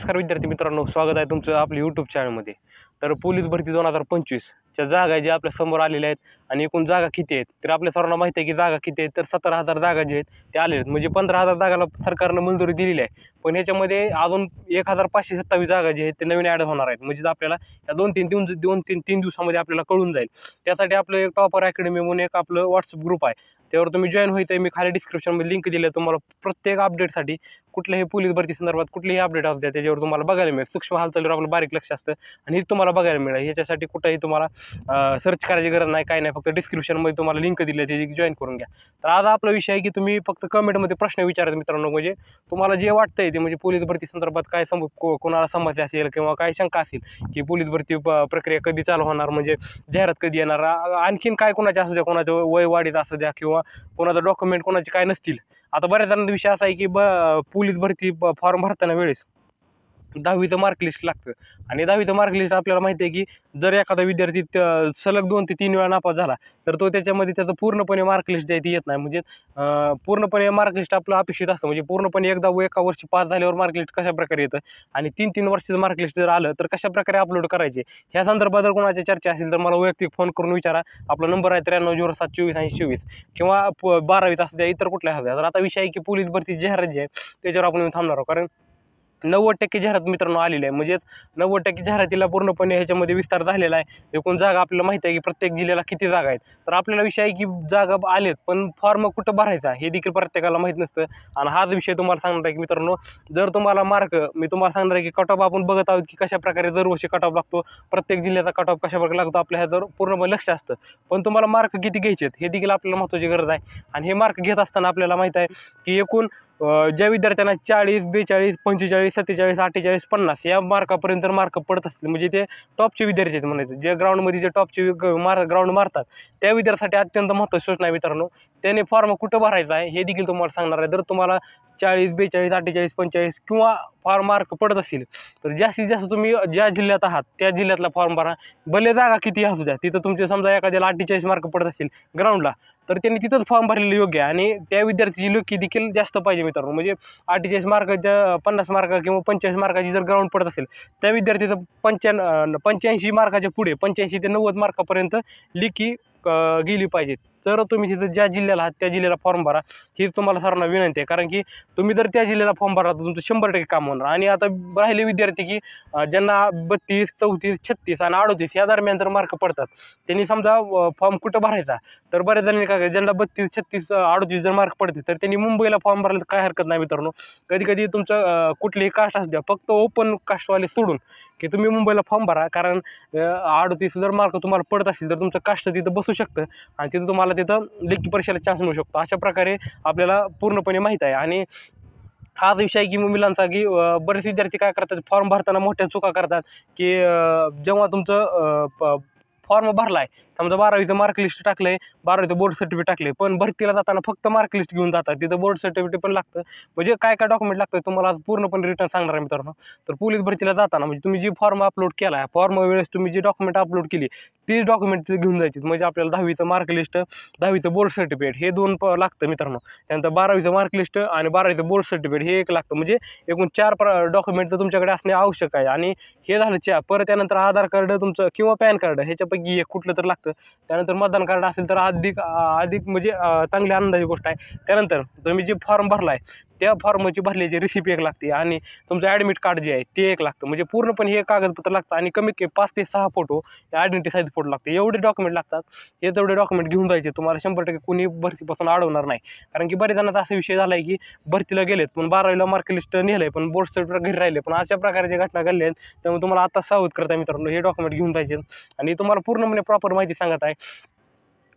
नमस्कार विद्यार्थी मित्रांनो, स्वागत आहे तुमचं आपल्या यूट्यूब चॅनलमध्ये. तर पोलीस भरती 2025च्या जागा ज्या आपल्या समोर आलेल्या आहेत आणि एकूण जागा किती आहेत तर आपल्या सर्वांना माहिती आहे की जागा किती आहेत. तर 17,000 जागा जे आहेत ते आलेल्या आहेत. म्हणजे 15,000 जागाला सरकारनं मंजुरी दिलेली आहे. पण ह्याच्यामध्ये अजून 1,527 जागा जे आहेत ते नवीन ॲड होणार आहेत. म्हणजे आपल्याला या 2-3 दिवसामध्ये आपल्याला कळून जाईल. त्यासाठी आपलं एक टॉपर अकॅडमी म्हणून एक आपलं व्हॉट्सअप ग्रुप आहे. त्यावर तुम्ही जॉईन व्हायचं आहे. मी खाली डिस्क्रिप्शनमध्ये लिंक दिली आहे. तुम्हाला प्रत्येक अपडेटसाठी कुठल्याही पोलीस भरती संदर्भात कुठलेही अपडेट असू द्या त्याच्यावर तुम्हाला बघायला मिळेल. सूक्ष्म हालचालीवर आपलं बारीक लक्ष असतं आणि हे तुम्हाला बघायला मिळेल. ह्याच्यासाठी कुठेही तुम्हाला सर्च करायची गरज नाही, काय नाही. फक्त डिस्क्रिप्शनमध्ये तुम्हाला लिंक दिली आहे त्याची जॉईन करून घ्या. तर आज आपला विषय आहे की तुम्ही फक्त कमेंटमध्ये प्रश्न विचारायचे मित्रांनो. म्हणजे तुम्हाला जे वाटतंय ते म्हणजे पोलीस भरती संदर्भात काय कोणाला समस्या असेल किंवा काय शंका असेल की पोलीस भरती प्रक्रिया कधी चालू होणार, म्हणजे जाहिरात कधी येणार, आणखीन काय कोणाचे असू द्या, कोणाचं वय वाढीत असू द्या किंवा कोणाचं डॉक्युमेंट कोणाचे काय नसतील. आता बऱ्याच जणांचा विषय असा आहे की पोलीस भरती फॉर्म भरताना वेळेस 10वीचं मार्कलिस्ट लागतं आणि 10वीचं मार्कलिस्ट आपल्याला माहिती आहे की जर एखादा विद्यार्थी सलग 2 ते 3 वेळा नापास झाला तर तो त्याच्यामध्ये त्याचं पूर्णपणे मार्कलिस्ट जे आहे ती येत नाही. म्हणजे पूर्णपणे मार्कलिस्ट आपलं अपेक्षित असतं. म्हणजे पूर्णपणे एका वर्षी पास झाल्यावर मार्कलिस्ट कशा प्रकारे येतं आणि 3 वर्षाचं मार्कलिस्ट जर आलं तर कशा प्रकारे अपलोड करायचे ह्या संदर्भात जर कोणाची चर्चा असेल तर मला वैयक्तिक फोन करून विचारा. आपला नंबर आहे 9307248024 किंवा 12वीत असू द्या, इतर कुठल्या असू द्या. तर आता विषय आहे की पोलीस भरती जाहिरात जी आहे त्याच्यावर आपण थांबणार आहोत. कारण 90% जाहिरात मित्रांनो आलेली आहे. म्हणजेच 90% जाहिरातीला पूर्णपणे ह्याच्यामध्ये विस्तार झालेला आहे. एकूण जागा आपल्याला माहिती आहे की प्रत्येक जिल्ह्याला किती जागा आहेत. तर आपल्याला विषय आहे की जागा आलेत पण फॉर्म कुठं भरायचा हे देखील प्रत्येकाला माहीत नसतं. आणि हाच विषय तुम्हाला सांगणार आहे की मित्रांनो, जर तुम्हाला मार्क मी तुम्हाला सांगणार आहे की कट ऑफ आपण बघत आहोत की कशा प्रकारे दरवर्षी कट ऑफ लागतो, प्रत्येक जिल्ह्याचा कट ऑफ कशा प्रकारे लागतो आपल्या ह्याच्यावर पूर्णपणे लक्ष असतं. पण तुम्हाला मार्क किती घ्यायचे आहेत हे देखील आपल्याला महत्त्वाची गरज आहे. आणि हे मार्क घेत असताना आपल्याला माहीत आहे की एकूण ज्या विद्यार्थ्यांना 40, 42, 45, 47, 48, 50 या मार्कापर्यंत जर मार्क पडत असतील म्हणजे ते टॉपचे विद्यार्थी आहेत म्हणायचं. जे ग्राउंडमध्ये जे टॉपचे ग्राउंड मारतात त्या विद्यार्थ्यासाठी अत्यंत महत्त्वाची सूचना आहे मित्रांनो. त्याने फॉर्म कुठं भरायचा आहे हे देखील तुम्हाला सांगणार आहे. जर तुम्हाला 40, 42, 48, 45 किंवा फॉर्म मार्क पडत असतील तर जास्तीत जास्त तुम्ही ज्या जिल्ह्यात आहात त्या जिल्ह्यातला फॉर्म भरा. भले जागा किती असू द्या, तिथं तुमचे समजा एखाद्याला 48 मार्क पडत असतील ग्राउंडला तर त्यांनी तिथंच फॉर्म भरलेलं योग्य आहे. आणि त्या विद्यार्थ्याची लकी देखील जास्त पाहिजे मित्रांनो. म्हणजे 48 मार्काच्या 50 मार्क किंवा 45 मार्काची जर ग्राउंड पडत असेल त्या विद्यार्थीचं 85 मार्काच्या पुढे 85 ते 90 मार्कापर्यंत लेखी गेली पाहिजे. तर तुम्ही तिथं ज्या जिल्ह्याला आहात त्या जिल्ह्याला फॉर्म भरा. ही तुम्हाला सर्वांना विनंती आहे. कारण की तुम्ही जर त्या जिल्ह्याला फॉर्म भरला तर तुमचं 100% काम होणार. आणि आता राहिले विद्यार्थी की ज्यांना 32, 34, 36 आणि 38 या दरम्यान जर मार्क पडतात त्यांनी समजा फॉर्म कुठं भरायचा तर बऱ्याच जणांनी काय ज्यांना 32, 36, 38 जर मार्क पडते तर त्यांनी मुंबईला फॉर्म भरायला काय हरकत नाही मित्रांनो. कधी कधी तुमचं कुठलीही कास्ट असू द्या, फक्त ओपन कास्टवाले सोडून की तुम्ही मुंबईला फॉर्म भरा. कारण 38 जर मार्क तुम्हाला पडत असतील तर तुमचं कास्ट तिथं बसू शकतं आणि तिथं तुम्हाला तिथं लेखी परीक्षेला चान्स मिळू शकतो. अशा प्रकारे आपल्याला पूर्णपणे माहीत आहे. आणि हाच विषय आहे की मुलांचा की बरेच विद्यार्थी काय करतात, फॉर्म भरताना मोठ्या चुका करतात की जेव्हा तुमचं फॉर्म भरला आहे समजा 12वीचं मार्कलिस्ट टाकलं आहे, 12वीचं बोर्ड सर्टिफिकेट टाकले, पण भरतीला जाताना फक्त मार्कलिस्ट घेऊन जातात. तिथं बोर्ड सर्टिफिकेट पण लागतं. म्हणजे काय काय डॉक्युमेंट लागतं तुम्हाला आज पूर्णपणे रिटर्न सांगणार आहे मित्रांनो. तर पोलीस भरतीला जाताना म्हणजे तुम्ही जी फॉर्म अपलोड केला आहे, फॉर्म वेळेस तुम्ही जी डॉक्युमेंट अपलोड केली तीच डॉक्युमेंट घेऊन जायची. म्हणजे आपल्याला 10वीचं मार्कलिस्ट, 10वीचं बोर्ड सर्टिफिकेट हे 2 लागतं मित्रांनो. त्यानंतर 12वीचं मार्कलिस्ट आणि 12वीचं बोर्ड सर्टिफिकेट हे 1 लागतं. म्हणजे एकूण 4 डॉक्युमेंट तर तुमच्याकडे असणे आवश्यक आहे. आणि हे झालं 4. परत त्यानंतर आधार कार्ड तुमचं किंवा पॅन कार्ड ह्याच्यापैकी एक कुठलं तर लागतं. त्यानंतर मतदान कार्ड असेल तर अधिक म्हणजे चांगली आनंदाची गोष्ट आहे. त्यानंतर तुम्ही जे फॉर्म भरला आहे त्या फॉर्मची भरल्याची रिसिप्ट 1 लागते आणि तुमचं ॲडमिट कार्ड जे आहे ते 1 लागतं. म्हणजे पूर्णपणे हे कागदपत्र लागतं आणि कमीत कमी 5 ते 6 फोटो आयडेंटिटी साईज फोटो लागते. एवढे डॉक्युमेंट लागतात. हे तेवढे डॉक्युमेंट घेऊन जायचे. तुम्हाला 100% कोणी भरतीपासून अडवणार नाही. कारण की बरेच जणांचा असा विषय झाला आहे की भरतीला गेलेत पण 12वीला मार्कलिस्ट नेलं आहे पण बोर्ड सर्टिफिकेट घरी राहिले. पण अशा प्रकारच्या घटना घडल्या आहेत. त्यामुळे तुम्हाला आता सावध करता मित्रांनो, हे डॉक्युमेंट घेऊन जायचे. आणि तुम्हाला पूर्णपणे प्रॉपर माहिती सांगत आहे.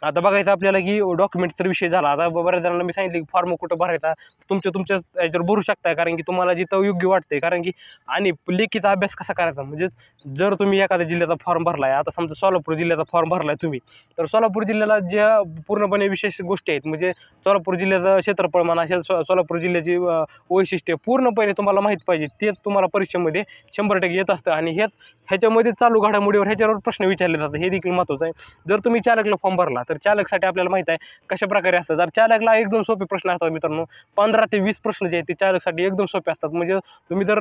आता बघायचं आपल्याला की डॉक्युमेंटचा विषय झाला. आता बऱ्याच जणांना मी सांगितलं की फॉर्म कुठं भरायचा तुमच्या याच्यावर भरू शकताय. कारण की तुम्हाला जिथं योग्य वाटते. कारण की आणि लेखीचा अभ्यास कसा करायचा म्हणजे जर तुम्ही एखाद्या जिल्ह्याचा फॉर्म भरला आहे, आता समजा सोलापूर जिल्ह्याचा फॉर्म भरला आहे तुम्ही, तर सोलापूर जिल्ह्याला ज्या पूर्णपणे विशेष गोष्टी आहेत म्हणजे सोलापूर जिल्ह्याचं क्षेत्रफळ म्हणा, सोलापूर जिल्ह्याची वैशिष्ट्ये पूर्णपणे तुम्हाला माहीत पाहिजे. तेच तुम्हाला परीक्षेमध्ये 100% येत असतं. आणि ह्याच्यामध्ये चालू घडामोडीवर ह्याच्यावर प्रश्न विचारले जातात. हे देखील महत्त्वाचं आहे. जर तुम्ही चालकला फॉर्म भरला तर चालकसाठी आपल्याला माहिती आहे कशा प्रकारे असतं. तर चालकला एकदम सोपे प्रश्न असतात मित्रांनो. 15 ते 20 प्रश्न जे आहेत ते चालकसाठी एकदम सोपे असतात. म्हणजे तुम्ही जर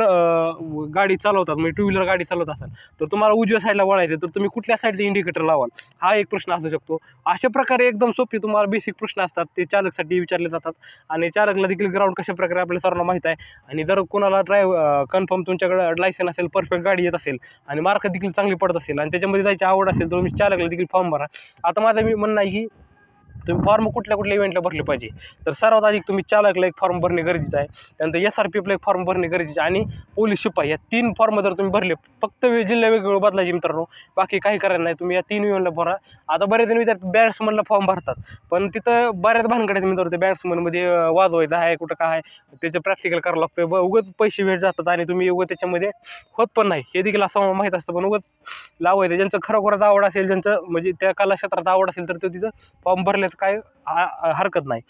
गाडी चालवतात म्हणजे टू व्हीलर गाडी चालवत असाल तर तुम्हाला उजव्या साईडला वळायचं तर तुम्ही कुठल्या साईडचे इंडिकेटर लावाल हा एक प्रश्न असू शकतो. अशा प्रकारे एकदम सोपे तुम्हाला बेसिक प्रश्न असतात ते चालकसाठी विचारले जातात. आणि चालकला देखील ग्राउंड कशा प्रकारे आपल्या सर्वांना माहीत आहे. आणि जर कोणाला कन्फर्म तुमच्याकडे लायसन असेल, परफेक्ट गाडी येत असेल आणि मार्क देखील चांगली पडत असेल आणि त्याच्यामध्ये जायची आवड असेल तर तुम्ही चालकला देखील फॉर्म भरा. आता माझं मी म्हणणं आहे की तुम्ही फॉर्म कुठल्या इव्हेंटला भरले पाहिजे. तर सर्वात आधी तुम्ही चालकला एक फॉर्म भरणे गरजेचं आहे. त्यानंतर SRPFला एक फॉर्म भरणे गरजेचं आहे आणि पोलीस शिपाई या 3 फॉर्म जर तुम्ही भरले, फक्त जिल्हा वेगवेगळे बदलायचे मित्रांनो, बाकी काही करायला नाही. तुम्ही या 3 इव्हेंटला भरा. आता बरेच जण विद्यार्थी बॅट्समनला फॉर्म भरतात पण तिथं बऱ्याच भानगड आहेत मित्रांनो. ते बॅट्समनमध्ये वाजवायचं आहे कुठं काय त्याचं प्रॅक्टिकल करावं लागतं. उगाच पैसे वेळ जातात आणि तुम्ही उगाच त्याच्यामध्ये होत पण नाही हे देखील असं माहीत असतं. पण उगाच लावायचं ज्यांचं खरोखरच आवड असेल, ज्यांचं म्हणजे त्या कला क्षेत्रात आवड असेल तर ते तिथं फॉर्म भरल्याचं काय हरकत नाही.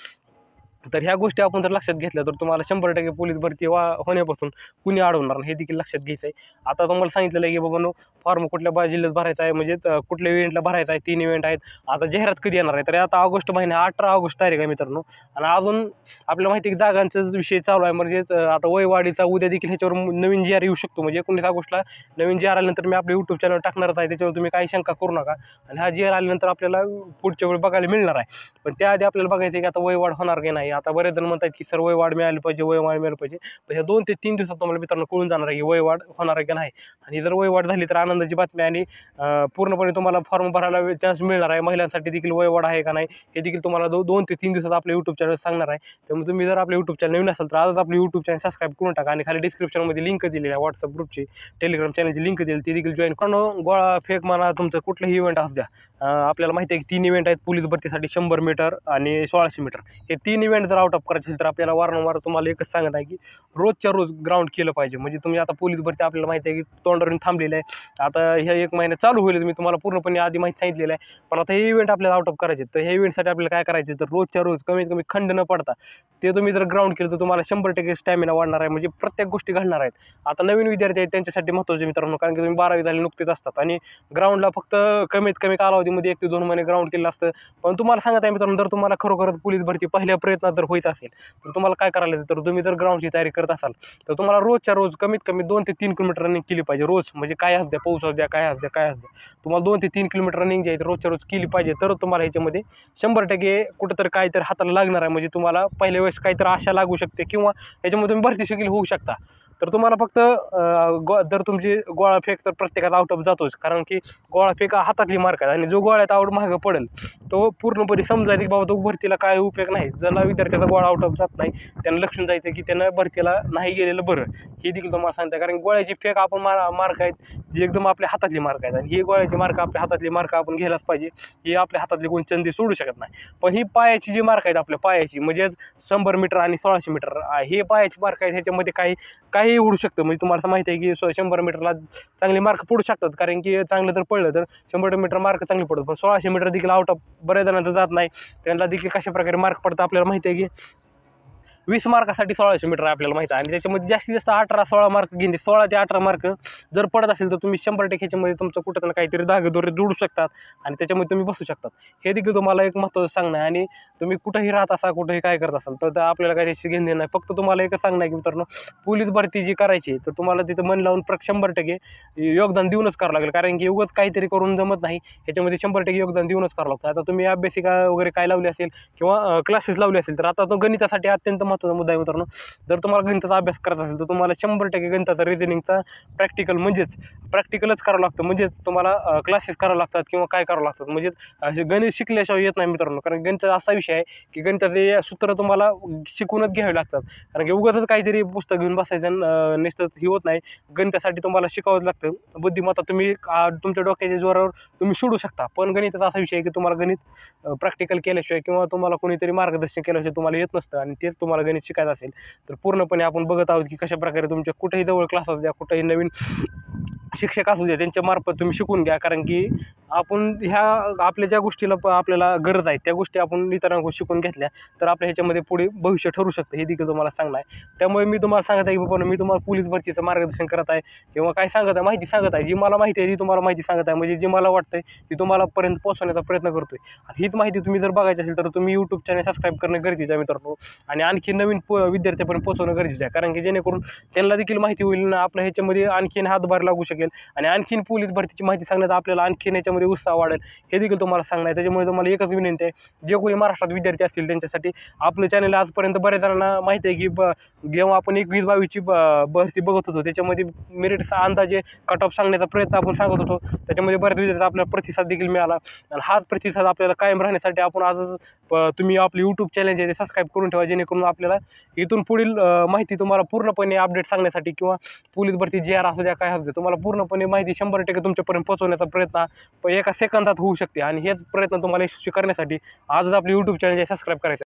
तर ह्या गोष्टी आपण जर लक्षात घेतल्या तर तुम्हाला 100% पोलीस भरती होण्यापासून कुणी अडवणार नाही हे देखील लक्षात घ्यायचं आहे. आता तुम्हाला सांगितलेलं आहे की बाबांनो फॉर्म कुठल्या जिल्ह्यात भरायचा आहे, म्हणजे कुठल्या इव्हेंटला भरायचा आहे. 3 इव्हेंट आहेत. आता जाहिरात कधी येणार आहे तर आता ऑगस्ट महिना 18 ऑगस्ट तारीख आहे मित्रांनो. आणि अजून आपल्याला माहिती आहे की जागांचा विषय चालू आहे. म्हणजे आता वयवाढीचा उद्या देखील ह्याच्यावर नवीन GR येऊ शकतो. म्हणजे 19 ऑगस्टला नवीन GR आल्यानंतर मी आपल्या यूट्यूब चॅनल टाकणारच आहे. त्याच्यावर तुम्ही काही शंका करू नका. आणि हा GR आल्यानंतर आपल्याला पुढच्या वेळी बघायला मिळणार आहे. पण त्याआधी आपल्याला बघायचं आहे की आता वयवाढ होणार की नाही. आता बरेच जण म्हणतात की सर वयवाढ मिळाली पाहिजे, वयवाढ मिळाली पाहिजे. पण ह्या 2 ते 3 दिवसात तुम्हाला मित्रांनो कळून जाणार आहे की वयवाढ होणार आहे की नाही. आणि जर वयवाढ झाली तर आनंदाची बातमी आणि पूर्णपणे तुम्हाला फॉर्म भरायला चान्स मिळणार आहे. महिलांसाठी देखील वयवाढ आहे का नाही हे देखील तुम्हाला 2 ते 3 दिवसात आपल्या यूट्यूब चॅनल सांगणार आहे. त्यामुळे तुम्ही जर आपल्या यूट्यूब चॅनल नवीन असाल तर आजच आपलं यूट्यूब चॅनल सबस्क्राईब करून टाका. आणि खाली डिस्क्रिप्शनमध्ये लिंक दिलेली आहे व्हॉट्सअप ग्रुपची, टेलिग्राम चॅनलची लिंक दिली ती देखील जॉईन करून गोळा फेक म्हणा तुमचं कुठलंही इव्हेंट असू द्या. आपल्याला माहिती आहे की 3 इव्हेंट आहेत पोलीस भरतीसाठी, 100 मीटर आणि 1600 मीटर. हे 3 इव्हेंट जर आउट ऑफ करायचे असेल तर आपल्याला वारंवार तुम्हाला एकच सांगत आहे की रोजच्या रोज ग्राउंड केलं पाहिजे. म्हणजे तुम्ही आता पोलीस भरती आपल्याला माहिती आहे की तोंडावरून थांबलेलं आहे. आता ह्या 1 महिना चालू होईल, मी तुम्हाला पूर्णपणे आधी माहिती सांगितलेलं आहे. पण आता हे इव्हेंट आपल्याला आउट ऑफ करायचे तर ह्या इव्हेंटसाठी आपल्याला काय करायचे तर रोजच्या रोज कमीत कमी खंड न पडता ते तुम्ही जर ग्राउंड केलं तर तुम्हाला 100% स्टॅमिना वाढणार आहे. म्हणजे प्रत्येक गोष्टी घडणार आहेत. आता नवीन विद्यार्थी आहेत त्यांच्यासाठी महत्त्वाचे मित्रांनो, कारण की तुम्ही 12वी झाले नुकतेच असतात आणि ग्राउंडला फक्त कमीत कमी कालावधीमध्ये 1 ते 2 महिने ग्राउंड केलं असतं. पण तुम्हाला सांगत आहे मित्रांनो, जर तुम्हाला खरोखरच पोलीस भरती पहिल्या प्रयत्नात जर होत असेल तर तुम्हाला काय करायला तर तुम्ही जर ग्राउंडची तयारी करत असाल तर तुम्हाला रोजच्या रोज कमीत कमी 2 ते 3 किलोमीटर रनिंग केली पाहिजे रोज. म्हणजे काय असू द्या, पाऊस असू द्या, काय असू द्या, काय असू द्या, तुम्हाला 2 ते 3 किलोमीटर रनिंग जे आहे रोजच्या रोज केली पाहिजे. तर तुम्हाला ह्याच्यामध्ये 100% कुठंतरी काहीतरी हाताला लागणार आहे. म्हणजे तुम्हाला पहिल्या वेळेस काहीतरी आशा लागू शकते किंवा ह्याच्यामध्ये तुम्ही भरती शकील होऊ शकता. तर तुम्हाला फक्त जर तुमची गोळा फेक तर प्रत्येकात आउट ऑफ जातोच, कारण की गोळा फेक हातातली मार्क आहे आणि जो गोळ्यात आवड मागं पडेल तो पूर्णपणे समजायचं की बाबा तो भरतीला काय उपयोग नाही. ज्याला विद्यार्थ्याचा गोळा आउट ऑफ जात नाही त्यांना लक्षून जायचं की त्यांना भरतीला नाही गेलेलं बरं हे देखील तुम्हाला सांगते. कारण गोळ्याची फेक आपण मार्क आहेत जी एकदम आपल्या हातातली मार्क आहेत आणि ही गोळ्याची मार्क आपल्या हातातली मार्क आपण घ्यायलाच पाहिजे. ही आपल्या हातातली कोण चंदी सोडू शकत नाही. पण ही पायाची जी मार्क आहेत आपल्या पायाची, म्हणजे 100 मीटर आणि 1600 मीटर हे पायाची मार्क आहेत, ह्याच्यामध्ये काही उडू शकतं. म्हणजे तुम्हाला माहिती आहे की 100 मीटरला चांगले मार्क पडू शकतात, कारण की चांगलं तर पडलं तर 100 मीटर मार्क चांगले पडतात. पण 1600 मीटर देखील आउट ऑफ बऱ्याच जणांचं जात नाही. त्यांना देखील कशा प्रकारे मार्क पडतं आपल्याला माहिती आहे की 20 मार्कासाठी 1600 मीटर आपल्याला माहिती आहे आणि त्याच्यामध्ये जास्तीत जास्त 18-16 मार्क घेणे, 16 ते 18 मार्क जर पडत असेल तर तुम्ही 100% ह्याच्यामध्ये तुमचं कुठं ना काहीतरी धागेदोरे जोडू शकतात आणि त्याच्यामध्ये तुम्ही बसू शकतात. हे देखील तुम्हाला एक महत्त्वाचं सांगणं आहे. आणि तुम्ही कुठंही राहत असा, कुठंही काय करत असाल तर आपल्याला काही त्याची घेणे नाही. फक्त तुम्हाला एकच सांगणं आहे की मित्रांनो, पोलीस भरती जी करायची तर तुम्हाला तिथं मन लावून 100% योगदान देऊनच करावं लागेल. कारण की उगाच काहीतरी करून जमत नाही, ह्याच्यामध्ये 100% योगदान देऊनच करावं लागतं. आता तुम्ही अभ्यासिका वगैरे काय लावली असेल किंवा क्लासेस लावले असेल तर आता तो गणितासाठी अत्यंत महत्त्वाचा मुद्दा आहे मित्रांनो. जर तुम्हाला गणिताचा अभ्यास करायचा असेल तर तुम्हाला 100% गणिताचा रिझनिंगचा प्रॅक्टिकलच करावं लागतं. म्हणजेच तुम्हाला क्लासेस करावं लागतात किंवा काय करावं लागतात. म्हणजे असे गणित शिकल्याशिवाय येत नाही मित्रांनो. कारण गणिताचा असा विषय आहे की गणिताचे सूत्र तुम्हाला शिकूनच घ्यावे लागतात. कारण की उगाचच काहीतरी पुस्तक घेऊन बसायचं नुसतं ही होत नाही. गणितासाठी तुम्हाला शिकावंच लागतं. बुद्धिमत्ता तुम्ही तुमच्या डोक्याच्या जोरावर तुम्ही सोडू शकता. पण गणिताचा असा विषय आहे की तुम्हाला गणित प्रॅक्टिकल केल्याशिवाय किंवा तुम्हाला कोणीतरी मार्गदर्शन केल्याशिवाय तुम्हाला येत नसतं. आणि तेच तुम्हाला गणित शिकायचं असेल तर पूर्णपणे आपण बघत आहोत की कशा प्रकारे तुमच्या कुठेही जवळ क्लास असू द्या, कुठेही नवीन शिक्षक असू द्या, त्यांच्या मार्फत तुम्ही शिकून घ्या. कारण की आपण ह्या आपल्या ज्या गोष्टीला आपल्याला गरज आहे त्या गोष्टी आपण इतरांकडून शिकून घेतल्या तर आपल्या ह्याच्यामध्ये पुढे भविष्य ठरू शकतं, हे देखील तुम्हाला सांगणं आहे. त्यामुळे मी तुम्हाला सांगत आहे की बाबा मी तुम्हाला पोलीस भरतीचं मार्गदर्शन करत आहे किंवा काय सांगत आहे, माहिती सांगत आहे, जी मला माहिती आहे ती तुम्हाला माहिती सांगत आहे. म्हणजे जी मला वाटतंय ती तुम्हाला पर्यंत पोहोचवण्याचा प्रयत्न करतोय. आणि हीच माहिती तुम्ही जर बघायची असेल तर तुम्ही यूट्यूब चॅनल सबस्क्राईब करणं गरजेचं आहे मित्रांनो. आणि आणखी नवीन विद्यार्थ्यापर्यंत पोहोचवणं गरजेचं आहे, कारण की जेणेकरून त्यांना देखील माहिती होईल ना, आपल्या ह्याच्यामध्ये आणखीन हातभार लागू शकेल आणि आणखीन पोलीस भरतीची माहिती सांगण्यात आपल्याला आणखीन याच्यामध्ये उत्साह वाढेल, हे देखील तुम्हाला सांगणं आहे. त्याच्यामुळे तुम्हाला एकच विनंती आहे, जे कोणी महाराष्ट्रात विद्यार्थी असतील त्यांच्यासाठी आपलं चॅनल आजपर्यंत बऱ्याच जणांना माहिती आहे की जेव्हा आपण 21-22ची भरती बघत होतो त्याच्यामध्ये मेरिटचा अंदाजे कट ऑफ सांगण्याचा प्रयत्न आपण सांगत होतो. त्याच्यामध्ये बऱ्याच विद्यार्थ्यांचा आपल्याला प्रतिसाद देखील मिळाला आणि हाच प्रतिसाद आपल्याला कायम राहण्यासाठी आपण आजच तुम्ही आपले यूट्यूब चॅनल जे सबस्क्राईब करून ठेवा, जेणेकरून आपल्याला इथून पुढील माहिती तुम्हाला पूर्णपणे अपडेट सांगण्यासाठी किंवा पोलीस भरती जे असू द्या काय असू द्या तुम्हाला पूर्णपणे माहिती 100% तुमच्यापर्यंत पोहोचवण्याचा प्रयत्न एका सेकंदात होऊ शकते. आणि हेच प्रयत्न तुम्हाला यशस्वी करण्यासाठी आजच आपले यूट्यूब चॅनल सबस्क्राईब करायचं.